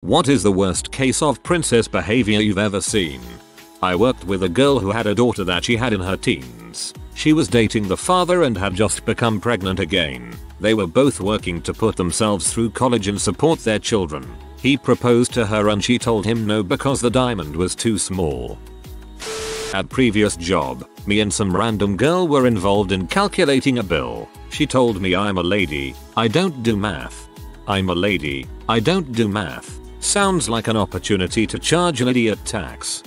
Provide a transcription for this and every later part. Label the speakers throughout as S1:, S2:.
S1: What is the worst case of princess behavior you've ever seen? I worked with a girl who had a daughter that she had in her teens. She was dating the father and had just become pregnant again. They were both working to put themselves through college and support their children. He proposed to her and she told him no because the diamond was too small. At previous job, me and some random girl were involved in calculating a bill. She told me I'm a lady, I don't do math. I'm a lady, I don't do math. Sounds like an opportunity to charge an idiot tax.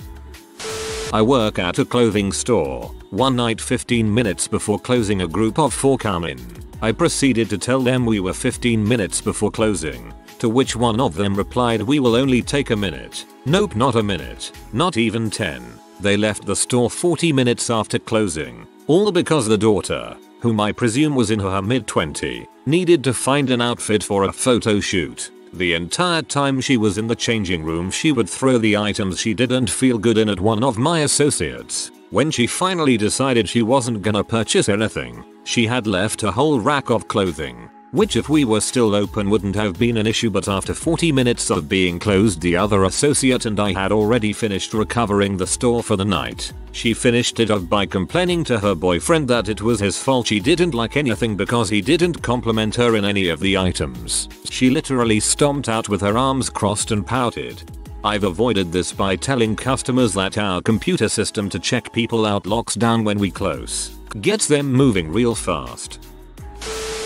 S1: I work at a clothing store. One night 15 minutes before closing a group of 4 come in. I proceeded to tell them we were 15 minutes before closing. To which one of them replied, we will only take a minute. Nope, not a minute. Not even 10. They left the store 40 minutes after closing. All because the daughter, whom I presume was in her mid-20s, needed to find an outfit for a photo shoot. The entire time she was in the changing room she would throw the items she didn't feel good in at one of my associates. When she finally decided she wasn't gonna purchase anything, she had left a whole rack of clothing, which if we were still open wouldn't have been an issue, but after 40 minutes of being closed the other associate and I had already finished recovering the store for the night. She finished it off by complaining to her boyfriend that it was his fault she didn't like anything because he didn't compliment her in any of the items. She literally stomped out with her arms crossed and pouted. I've avoided this by telling customers that our computer system to check people out locks down when we close. Gets them moving real fast.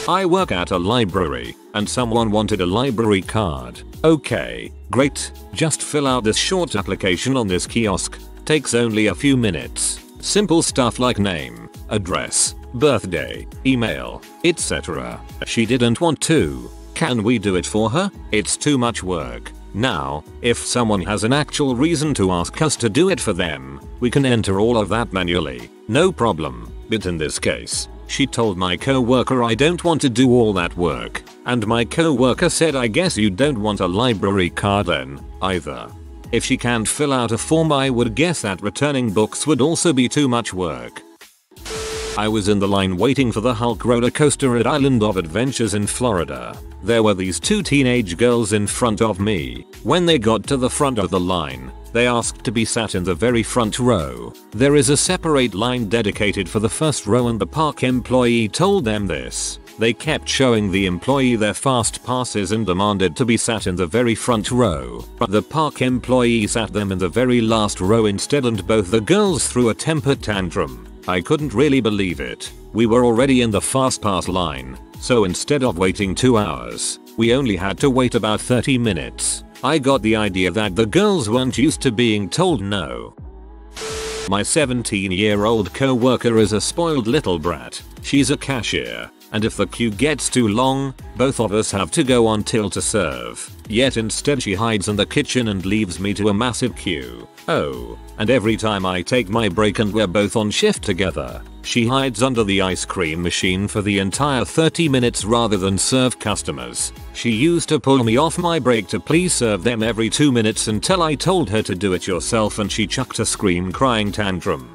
S1: I work at a library, and someone wanted a library card. Okay, great, just fill out this short application on this kiosk. Takes only a few minutes. Simple stuff like name, address, birthday, email, etc. She didn't want to. Can we do it for her? It's too much work. Now, if someone has an actual reason to ask us to do it for them, we can enter all of that manually. No problem. But in this case, she told my co-worker I don't want to do all that work. And my co-worker said I guess you don't want a library card then, either. If she can't fill out a form I would guess that returning books would also be too much work. I was in the line waiting for the Hulk roller coaster at Island of Adventures in Florida. There were these 2 teenage girls in front of me. When they got to the front of the line, they asked to be sat in the very front row. There is a separate line dedicated for the first row and the park employee told them this. They kept showing the employee their fast passes and demanded to be sat in the very front row, but the park employee sat them in the very last row instead and both the girls threw a temper tantrum. I couldn't really believe it. We were already in the fast pass line, so instead of waiting 2 hours, we only had to wait about 30 minutes. I got the idea that the girls weren't used to being told no. My 17-year-old co-worker is a spoiled little brat. She's a cashier, and if the queue gets too long, both of us have to go on till to serve. Yet instead she hides in the kitchen and leaves me to a massive queue. Oh, and every time I take my break and we're both on shift together, she hides under the ice cream machine for the entire 30 minutes rather than serve customers. She used to pull me off my break to please serve them every 2 minutes until I told her to do it yourself and she chucked a scream crying tantrum.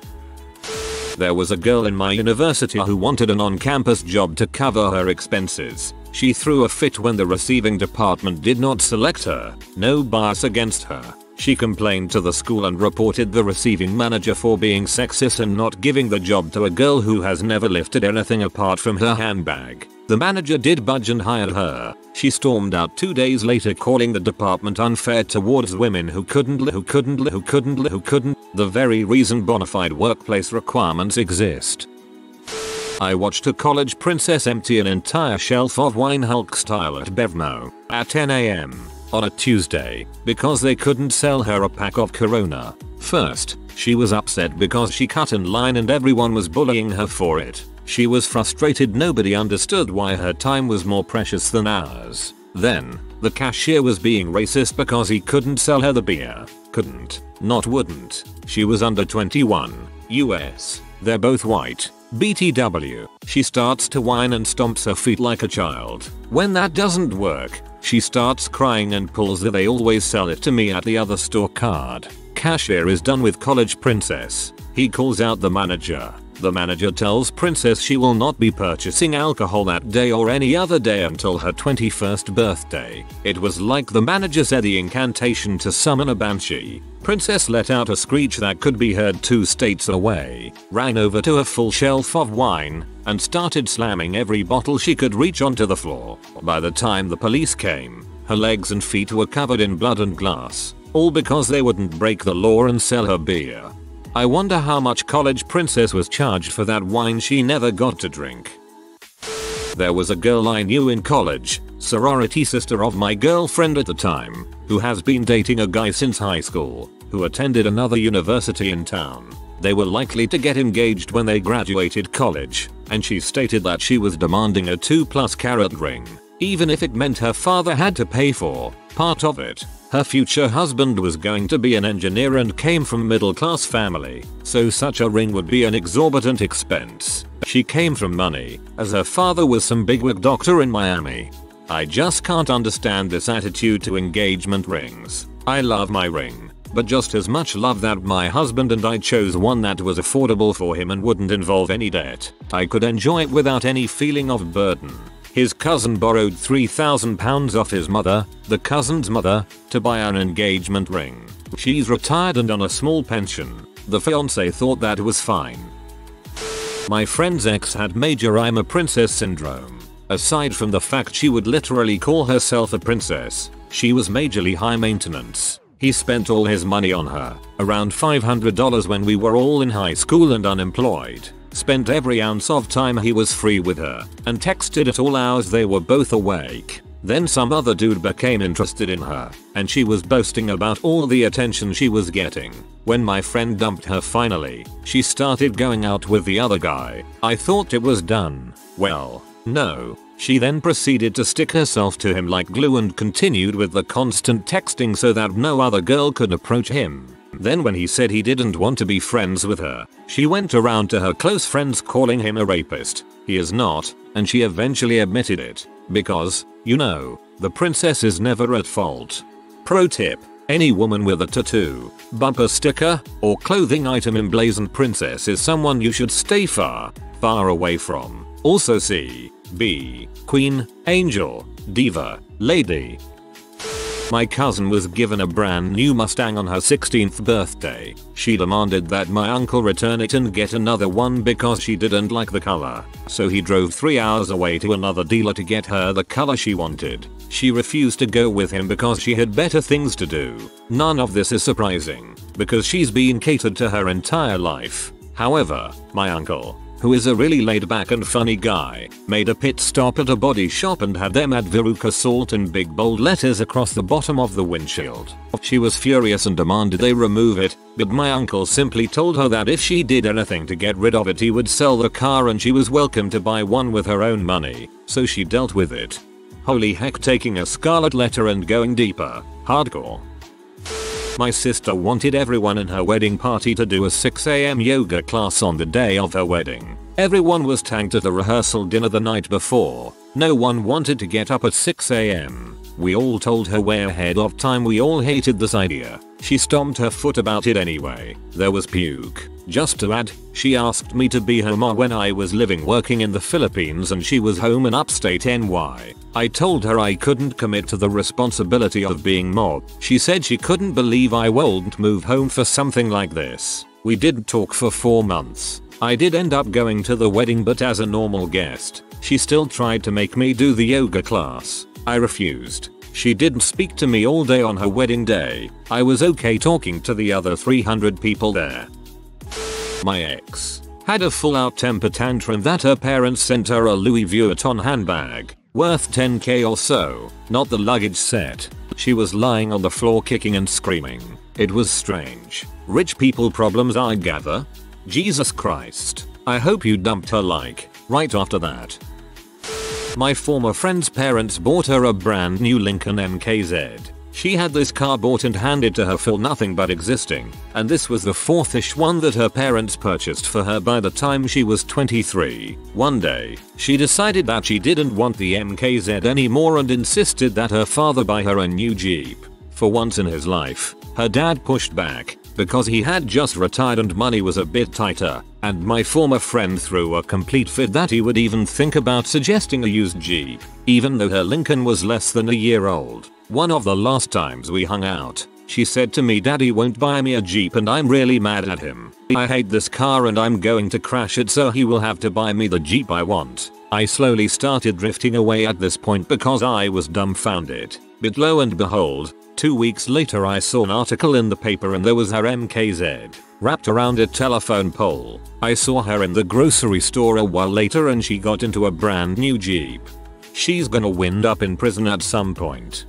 S1: There was a girl in my university who wanted an on-campus job to cover her expenses. She threw a fit when the receiving department did not select her. No bias against her. She complained to the school and reported the receiving manager for being sexist and not giving the job to a girl who has never lifted anything apart from her handbag. The manager did budge and hired her. She stormed out 2 days later calling the department unfair towards women who couldn't. The very reason bona fide workplace requirements exist. I watched a college princess empty an entire shelf of wine Hulk style at Bevmo at 10 AM on a Tuesday because they couldn't sell her a pack of Corona. First, she was upset because she cut in line and everyone was bullying her for it. She was frustrated nobody understood why her time was more precious than ours. Then, the cashier was being racist because he couldn't sell her the beer. Couldn't, not wouldn't. She was under 21, US. They're both white. BTW. She starts to whine and stomps her feet like a child. When that doesn't work, she starts crying and pulls the "they always sell it to me at the other store" card. Cashier is done with college princess. He calls out the manager. The manager tells Princess she will not be purchasing alcohol that day or any other day until her 21st birthday. It was like the manager said the incantation to summon a banshee. Princess let out a screech that could be heard 2 states away, ran over to a full shelf of wine, and started slamming every bottle she could reach onto the floor. By the time the police came, her legs and feet were covered in blood and glass, all because they wouldn't break the law and sell her beer. I wonder how much college Princess was charged for that wine she never got to drink. There was a girl I knew in college, sorority sister of my girlfriend at the time, who has been dating a guy since high school, who attended another university in town. They were likely to get engaged when they graduated college, and she stated that she was demanding a 2+ carat ring, even if it meant her father had to pay for part of it. Her future husband was going to be an engineer and came from a middle-class family, so such a ring would be an exorbitant expense. She came from money, as her father was some bigwig doctor in Miami. I just can't understand this attitude to engagement rings. I love my ring, but just as much love that my husband and I chose one that was affordable for him and wouldn't involve any debt. I could enjoy it without any feeling of burden. His cousin borrowed £3,000 off his mother, the cousin's mother, to buy an engagement ring. She's retired and on a small pension. The fiancé thought that was fine. My friend's ex had major I'm a princess syndrome. Aside from the fact she would literally call herself a princess, she was majorly high maintenance. He spent all his money on her, around $500 when we were all in high school and unemployed. Spent every ounce of time he was free with her, and texted at all hours they were both awake. Then some other dude became interested in her, and she was boasting about all the attention she was getting. When my friend dumped her finally, she started going out with the other guy. I thought it was done. Well, no. She then proceeded to stick herself to him like glue and continued with the constant texting so that no other girl could approach him. Then when he said he didn't want to be friends with her, she went around to her close friends calling him a rapist. He is not, and she eventually admitted it. Because, you know, the princess is never at fault. Pro tip: any woman with a tattoo, bumper sticker, or clothing item emblazoned princess is someone you should stay far, far away from. Also see B, Queen, Angel, Diva, Lady. My cousin was given a brand new Mustang on her 16th birthday. She demanded that my uncle return it and get another one because she didn't like the color. So he drove 3 hours away to another dealer to get her the color she wanted. She refused to go with him because she had better things to do. None of this is surprising, because she's been catered to her entire life. However, my uncle, who is a really laid back and funny guy, made a pit stop at a body shop and had them add Veruca salt in big bold letters across the bottom of the windshield. She was furious and demanded they remove it, but my uncle simply told her that if she did anything to get rid of it he would sell the car and she was welcome to buy one with her own money, so she dealt with it. Holy heck, taking a scarlet letter and going deeper. Hardcore. My sister wanted everyone in her wedding party to do a 6 AM yoga class on the day of her wedding. Everyone was tagged at the rehearsal dinner the night before. No one wanted to get up at 6 AM. We all told her way ahead of time we all hated this idea. She stomped her foot about it anyway. There was puke. Just to add, she asked me to be her mom when I was working in the Philippines and she was home in upstate NY. I told her I couldn't commit to the responsibility of being mom. She said she couldn't believe I wouldn't move home for something like this. We did talk for 4 months. I did end up going to the wedding, but as a normal guest. She still tried to make me do the yoga class. I refused. She didn't speak to me all day on her wedding day. I was okay talking to the other 300 people there. My ex had a full-out temper tantrum that her parents sent her a Louis Vuitton handbag, worth 10k or so, not the luggage set. She was lying on the floor kicking and screaming. It was strange. Rich people problems, I gather. Jesus Christ. I hope you dumped her right after that. My former friend's parents bought her a brand new Lincoln MKZ. She had this car bought and handed to her for nothing but existing, and this was the 4th-ish one that her parents purchased for her by the time she was 23. One day, she decided that she didn't want the MKZ anymore and insisted that her father buy her a new Jeep. For once in his life, her dad pushed back, because he had just retired and money was a bit tighter, and my former friend threw a complete fit that he would even think about suggesting a used Jeep, even though her Lincoln was less than a year old. One of the last times we hung out, she said to me, "Daddy won't buy me a Jeep and I'm really mad at him. I hate this car and I'm going to crash it, so he will have to buy me the Jeep I want." I slowly started drifting away at this point because I was dumbfounded. But lo and behold, 2 weeks later I saw an article in the paper and there was her MKZ wrapped around a telephone pole. I saw her in the grocery store a while later and she got into a brand new Jeep. She's gonna wind up in prison at some point.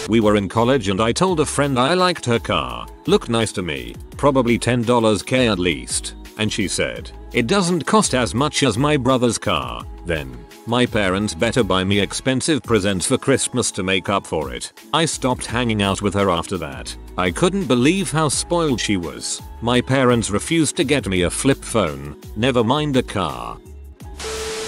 S1: We were in college and I told a friend I liked her car. Looked nice to me, probably $10 K at least. And she said, "It doesn't cost as much as my brother's car." Then, my parents better buy me expensive presents for Christmas to make up for it. I stopped hanging out with her after that. I couldn't believe how spoiled she was. My parents refused to get me a flip phone, never mind a car.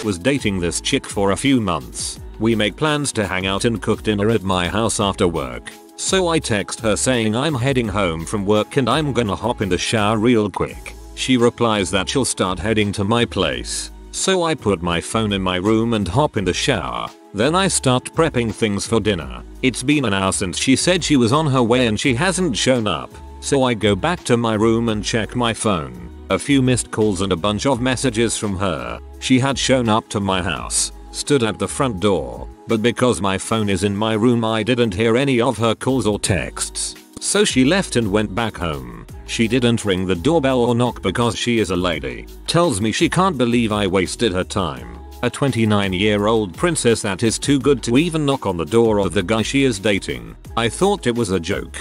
S1: Was dating this chick for a few months. We make plans to hang out and cook dinner at my house after work. So I text her saying I'm heading home from work and I'm gonna hop in the shower real quick. She replies that she'll start heading to my place. So I put my phone in my room and hop in the shower. Then I start prepping things for dinner. It's been an hour since she said she was on her way and she hasn't shown up. So I go back to my room and check my phone. A few missed calls and a bunch of messages from her. She had shown up to my house, stood at the front door, but because my phone is in my room I didn't hear any of her calls or texts. So she left and went back home. She didn't ring the doorbell or knock because she is a lady. Tells me she can't believe I wasted her time. A 29-year-old princess that is too good to even knock on the door of the guy she is dating. I thought it was a joke.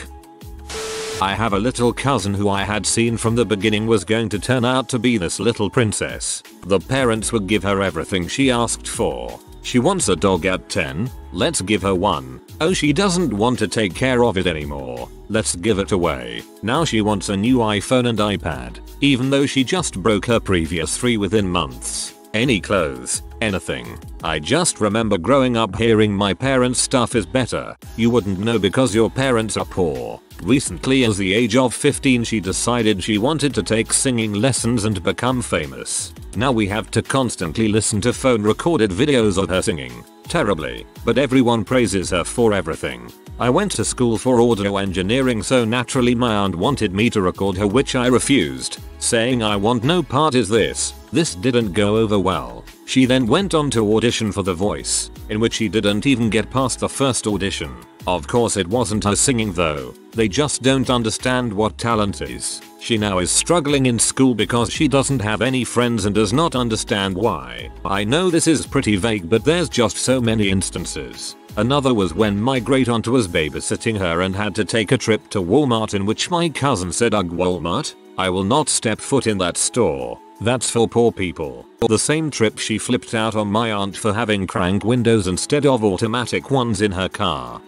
S1: I have a little cousin who I had seen from the beginning was going to turn out to be this little princess. The parents would give her everything she asked for. She wants a dog at 10, let's give her one. Oh, she doesn't want to take care of it anymore, let's give it away. Now she wants a new iPhone and iPad, even though she just broke her previous 3 within months. Any clothes, anything. I just remember growing up hearing my parents' stuff is better. You wouldn't know because your parents are poor. Recently, at the age of 15, she decided she wanted to take singing lessons and become famous. Now we have to constantly listen to phone recorded videos of her singing. Terribly, but everyone praises her for everything. I went to school for audio engineering, so naturally my aunt wanted me to record her, which I refused, saying I want no part in this. This didn't go over well. She then went on to audition for The Voice, in which she didn't even get past the first audition. Of course it wasn't her singing though. They just don't understand what talent is. She now is struggling in school because she doesn't have any friends and does not understand why. I know this is pretty vague, but there's just so many instances. Another was when my great aunt was babysitting her and had to take a trip to Walmart, in which my cousin said, "Ugh, Walmart? I will not step foot in that store. That's for poor people." The same trip she flipped out on my aunt for having crank windows instead of automatic ones in her car.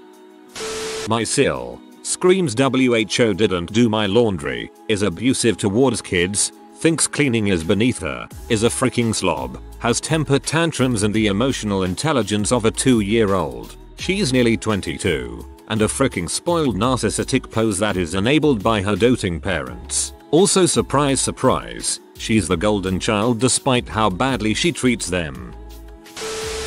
S1: My SIL screams WHO didn't do my laundry, is abusive towards kids, thinks cleaning is beneath her, is a freaking slob, has temper tantrums and the emotional intelligence of a 2-year-old. She's nearly 22, and a freaking spoiled narcissistic pose that is enabled by her doting parents. Also, surprise surprise, she's the golden child despite how badly she treats them.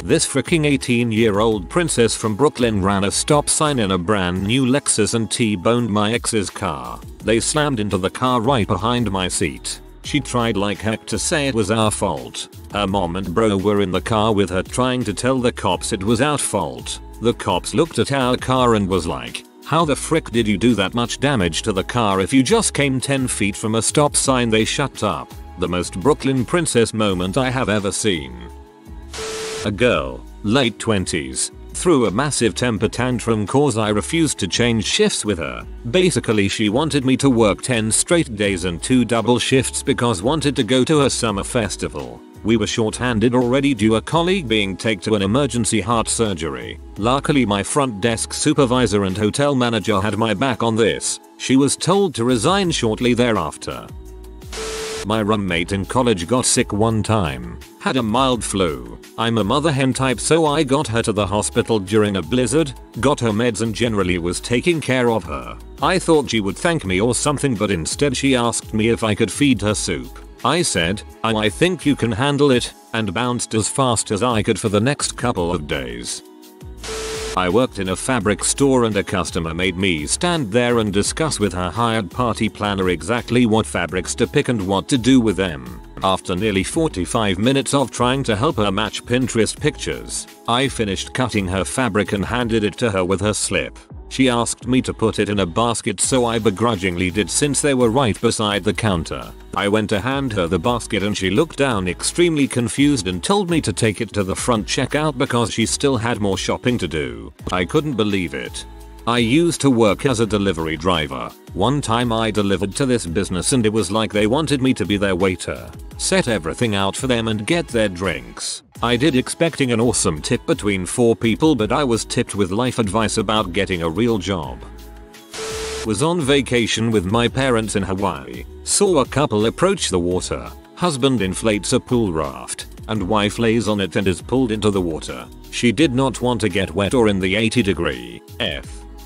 S1: This freaking 18-year-old princess from Brooklyn ran a stop sign in a brand new Lexus and T-boned my ex's car. They slammed into the car right behind my seat. She tried like heck to say it was our fault. Her mom and bro were in the car with her trying to tell the cops it was our fault. The cops looked at our car and was like, "How the frick did you do that much damage to the car if you just came 10 feet from a stop sign?" They shut up. The most Brooklyn princess moment I have ever seen. A girl, late 20s, threw a massive temper tantrum cause I refused to change shifts with her. Basically she wanted me to work 10 straight days and 2 double shifts because wanted to go to her summer festival. We were short-handed already due a colleague being taken to an emergency heart surgery. Luckily my front desk supervisor and hotel manager had my back on this. She was told to resign shortly thereafter. My roommate in college got sick one time. Had a mild flu. I'm a mother hen type, so I got her to the hospital during a blizzard, got her meds and generally was taking care of her. I thought she would thank me or something, but instead she asked me if I could feed her soup. I said, I think you can handle it, and bounced as fast as I could for the next couple of days. I worked in a fabric store and a customer made me stand there and discuss with her hired party planner exactly what fabrics to pick and what to do with them. After nearly 45 minutes of trying to help her match Pinterest pictures, I finished cutting her fabric and handed it to her with her slip. She asked me to put it in a basket, so I begrudgingly did since they were right beside the counter. I went to hand her the basket and she looked down extremely confused and told me to take it to the front checkout because she still had more shopping to do. I couldn't believe it. I used to work as a delivery driver. One time I delivered to this business and it was like they wanted me to be their waiter, set everything out for them and get their drinks. I did expecting an awesome tip between 4 people, but I was tipped with life advice about getting a real job. Was on vacation with my parents in Hawaii. Saw a couple approach the water. Husband inflates a pool raft and wife lays on it and is pulled into the water. She did not want to get wet or in the 80-degree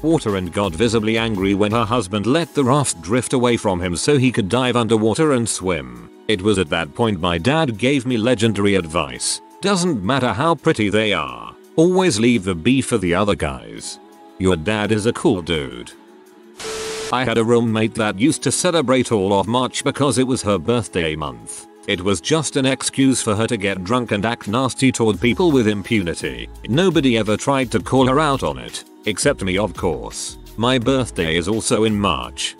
S1: water and got visibly angry when her husband let the raft drift away from him so he could dive underwater and swim. It was at that point my dad gave me legendary advice. Doesn't matter how pretty they are, always leave the B for the other guys. Your dad is a cool dude. I had a roommate that used to celebrate all of March because it was her birthday month. It was just an excuse for her to get drunk and act nasty toward people with impunity. Nobody ever tried to call her out on it, except me, of course. My birthday is also in March.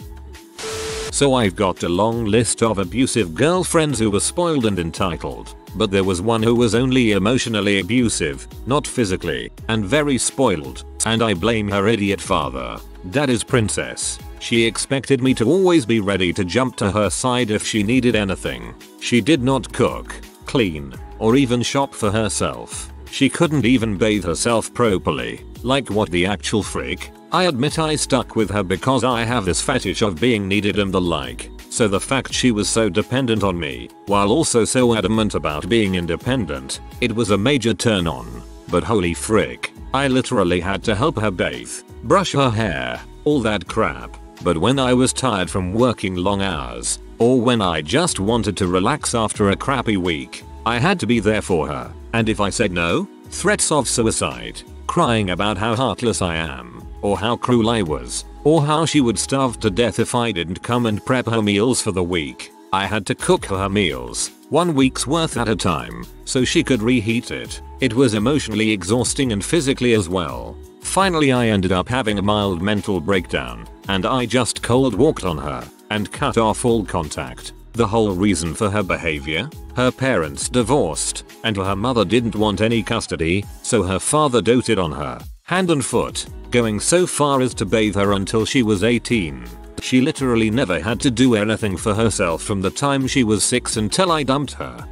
S1: So I've got a long list of abusive girlfriends who were spoiled and entitled. But there was one who was only emotionally abusive, not physically, and very spoiled, and I blame her idiot father. That is Princess. She expected me to always be ready to jump to her side if she needed anything. She did not cook, clean, or even shop for herself. She couldn't even bathe herself properly. Like, what the actual freak? I admit I stuck with her because I have this fetish of being needed and the like. So the fact she was so dependent on me, while also so adamant about being independent, it was a major turn on. But holy frick, I literally had to help her bathe, brush her hair, all that crap. But when I was tired from working long hours, or when I just wanted to relax after a crappy week, I had to be there for her. And if I said no, threats of suicide, crying about how heartless I am, or how cruel I was, or how she would starve to death if I didn't come and prep her meals for the week. I had to cook her meals, 1 week's worth at a time, so she could reheat it. It was emotionally exhausting and physically as well. Finally I ended up having a mild mental breakdown, and I just cold walked on her, and cut off all contact. The whole reason for her behavior? Her parents divorced, and her mother didn't want any custody, so her father doted on her, hand and foot, going so far as to bathe her until she was 18. She literally never had to do anything for herself from the time she was 6 until I dumped her.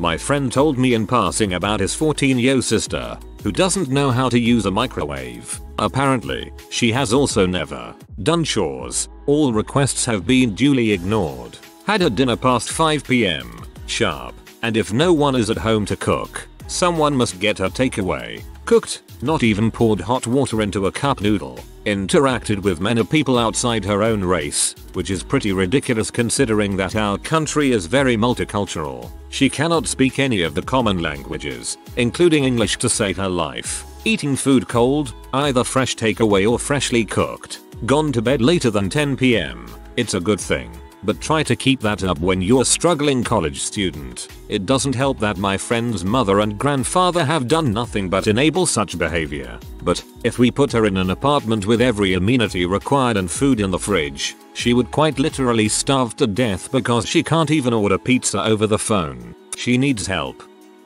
S1: My friend told me in passing about his 14-year-old sister, who doesn't know how to use a microwave. Apparently, she has also never done chores. All requests have been duly ignored. Had her dinner past 5 PM, sharp, and if no one is at home to cook, someone must get her takeaway. Cooked, not even poured hot water into a cup noodle. Interacted with many people outside her own race, which is pretty ridiculous considering that our country is very multicultural. She cannot speak any of the common languages, including English, to save her life. Eating food cold, either fresh takeaway or freshly cooked. Gone to bed later than 10 PM. It's a good thing. But try to keep that up when you're a struggling college student. It doesn't help that my friend's mother and grandfather have done nothing but enable such behavior. But if we put her in an apartment with every amenity required and food in the fridge, she would quite literally starve to death because she can't even order pizza over the phone. She needs help.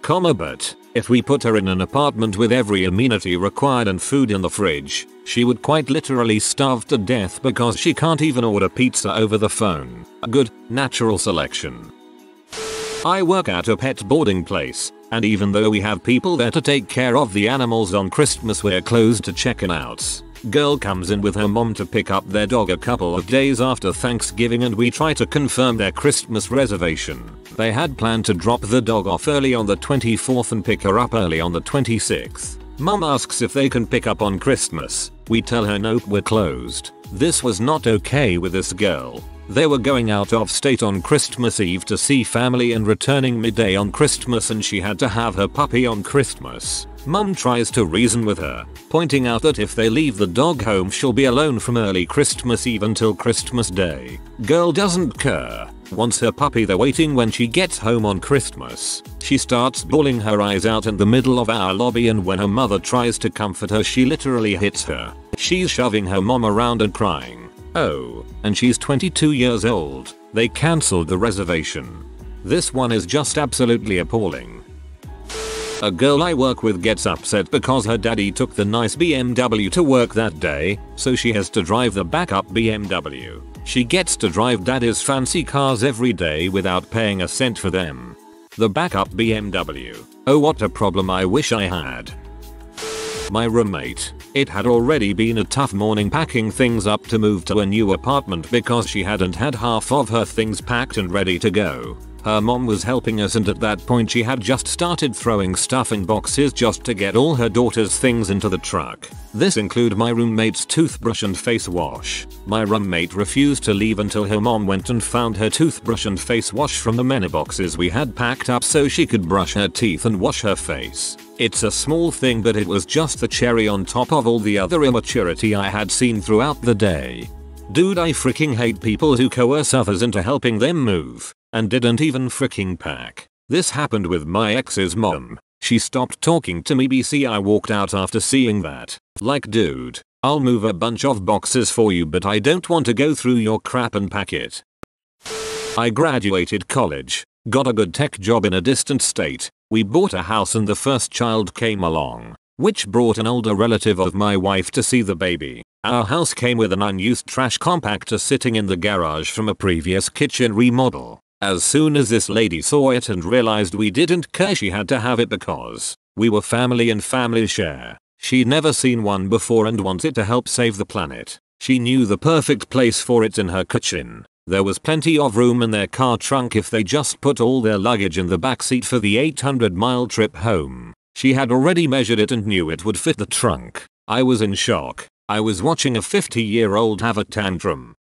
S1: But if we put her in an apartment with every amenity required and food in the fridge, she would quite literally starve to death because she can't even order pizza over the phone. A good, natural selection. I work at a pet boarding place, and even though we have people there to take care of the animals on Christmas, we're closed to check-in outs. Girl comes in with her mom to pick up their dog a couple of days after Thanksgiving and we try to confirm their Christmas reservation. They had planned to drop the dog off early on the 24th and pick her up early on the 26th. Mom asks if they can pick up on Christmas. We tell her nope, we're closed. This was not okay with this girl. They were going out of state on Christmas Eve to see family and returning midday on Christmas and she had to have her puppy on Christmas. Mum tries to reason with her, pointing out that if they leave the dog home she'll be alone from early Christmas Eve until Christmas Day. Girl doesn't care. Wants her puppy there waiting when she gets home on Christmas. She starts bawling her eyes out in the middle of our lobby and when her mother tries to comfort her she literally hits her. She's shoving her mom around and crying. Oh, and she's 22 years old. They cancelled the reservation. This one is just absolutely appalling. A girl I work with gets upset because her daddy took the nice BMW to work that day, so she has to drive the backup BMW. She gets to drive daddy's fancy cars every day without paying a cent for them. The backup BMW. Oh, what a problem I wish I had. My roommate. It had already been a tough morning packing things up to move to a new apartment because she hadn't had half of her things packed and ready to go. Her mom was helping us and at that point she had just started throwing stuff in boxes just to get all her daughter's things into the truck. This included my roommate's toothbrush and face wash. My roommate refused to leave until her mom went and found her toothbrush and face wash from the many boxes we had packed up so she could brush her teeth and wash her face. It's a small thing but it was just the cherry on top of all the other immaturity I had seen throughout the day. Dude, I freaking hate people who coerce others into helping them move and didn't even freaking pack. This happened with my ex's mom. She stopped talking to me BC I walked out after seeing that. Like dude, I'll move a bunch of boxes for you but I don't want to go through your crap and pack it. I graduated college, got a good tech job in a distant state. We bought a house and the first child came along, which brought an older relative of my wife to see the baby. Our house came with an unused trash compactor sitting in the garage from a previous kitchen remodel. As soon as this lady saw it and realized we didn't care she had to have it because we were family and family share. She'd never seen one before and wanted to help save the planet. She knew the perfect place for it in her kitchen. There was plenty of room in their car trunk if they just put all their luggage in the backseat for the 800-mile trip home. She had already measured it and knew it would fit the trunk. I was in shock. I was watching a 50-year-old have a tantrum.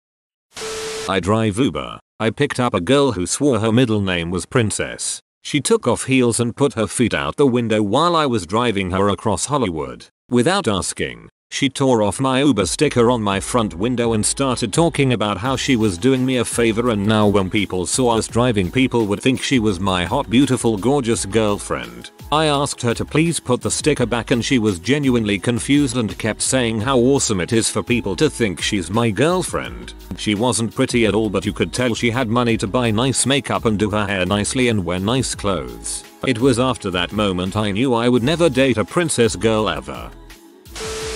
S1: I drive Uber. I picked up a girl who swore her middle name was Princess. She took off heels and put her feet out the window while I was driving her across Hollywood. Without asking, she tore off my Uber sticker on my front window and started talking about how she was doing me a favor and now when people saw us driving people would think she was my hot, beautiful, gorgeous girlfriend. I asked her to please put the sticker back and she was genuinely confused and kept saying how awesome it is for people to think she's my girlfriend. She wasn't pretty at all but you could tell she had money to buy nice makeup and do her hair nicely and wear nice clothes. It was after that moment I knew I would never date a princess girl ever.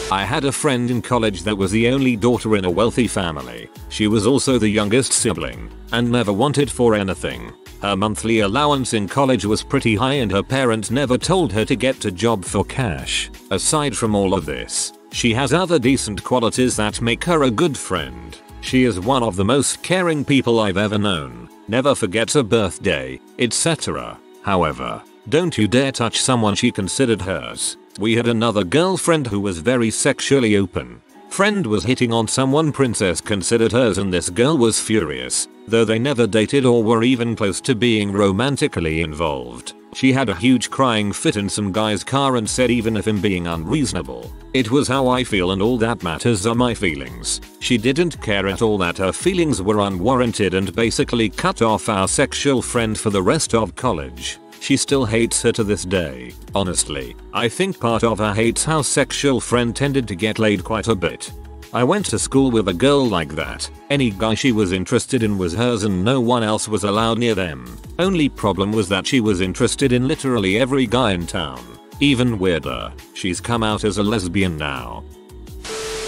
S1: I had a friend in college that was the only daughter in a wealthy family. She was also the youngest sibling and never wanted for anything. Her monthly allowance in college was pretty high and her parents never told her to get a job for cash. Aside from all of this, she has other decent qualities that make her a good friend. She is one of the most caring people I've ever known, never forgets a birthday, etc. However, don't you dare touch someone she considered hers. We had another girlfriend who was very sexually open. Friend was hitting on someone Princess considered hers and this girl was furious, though they never dated or were even close to being romantically involved. She had a huge crying fit in some guy's car and said even if him being unreasonable, it was how I feel and all that matters are my feelings. She didn't care at all that her feelings were unwarranted and basically cut off our sexual friend for the rest of college. She still hates her to this day. Honestly, I think part of her hates how sexual friend tended to get laid quite a bit. I went to school with a girl like that. Any guy she was interested in was hers and no one else was allowed near them. Only problem was that she was interested in literally every guy in town. Even weirder, she's come out as a lesbian now.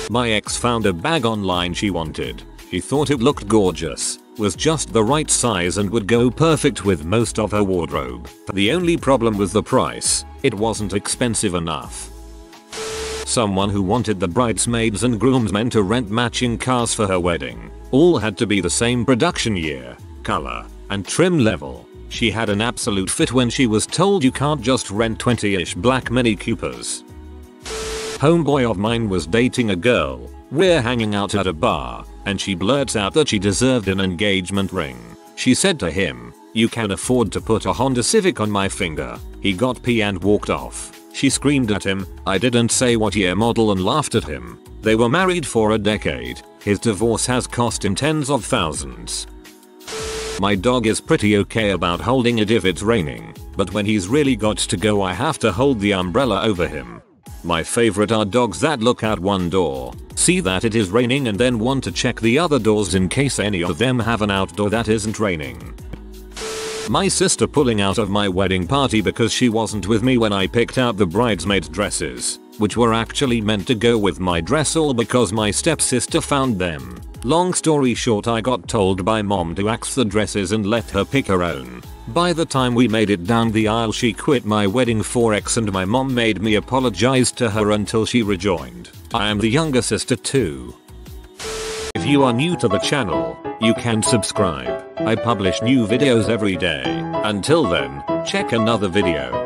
S1: My ex found a bag online she wanted. She thought it looked gorgeous, was just the right size and would go perfect with most of her wardrobe. The only problem was the price. It wasn't expensive enough. someone who wanted the bridesmaids and groomsmen to rent matching cars for her wedding. All had to be the same production year, color, and trim level. She had an absolute fit when she was told you can't just rent 20-ish black Mini Coopers. Homeboy of mine was dating a girl. We're hanging out at a bar, and she blurts out that she deserved an engagement ring. She said to him, "You can afford to put a Honda Civic on my finger." He got pee and walked off. She screamed at him, "I didn't say what year model," and laughed at him. They were married for a decade. His divorce has cost him tens of thousands. My dog is pretty okay about holding it if it's raining, but when he's really got to go I have to hold the umbrella over him. My favorite are dogs that look out one door, see that it is raining and then want to check the other doors in case any of them have an outdoor that isn't raining. My sister pulling out of my wedding party because she wasn't with me when I picked out the bridesmaid dresses, which were actually meant to go with my dress, all because my stepsister found them. Long story short, I got told by mom to axe the dresses and let her pick her own. By the time we made it down the aisle she quit my wedding for X, and my mom made me apologize to her until she rejoined. I am the younger sister too. If you are new to the channel, you can subscribe. I publish new videos every day. Until then, check another video.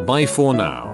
S1: Bye for now.